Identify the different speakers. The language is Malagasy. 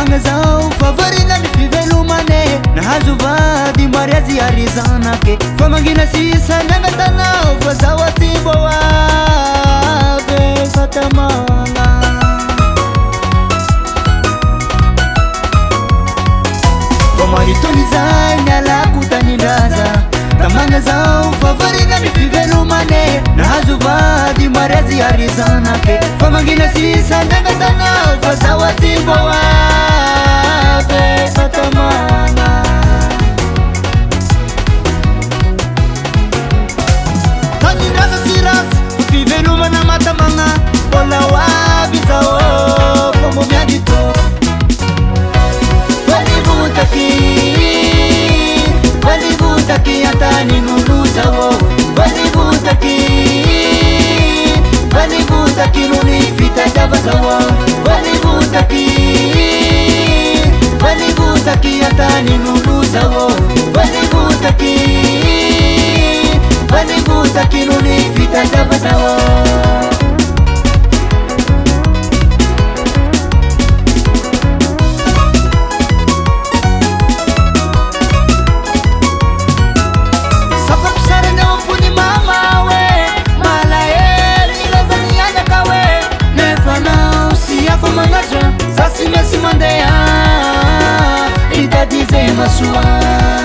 Speaker 1: magna zao favarina ny fivelomane nahazo vady mariazy arizanake fa mangina sisa nanatanao fa zao atimbo ave fatamana fa maritolizay nialako tanindraza da magna zao favarina ny fivelomane nahazo vady mariazy arizanake fa mangina sisa nanatanao fa zao atimbo ave fatamana tanindraza tsiras fivelomana matamagna bola hoavy zao fombo miadito valivutaki atani nunuzao valivutaki nunifita javazao valivutaki atani nunuzao valivutaki nunifita javazao Sasi mesi mandea ita dizema sua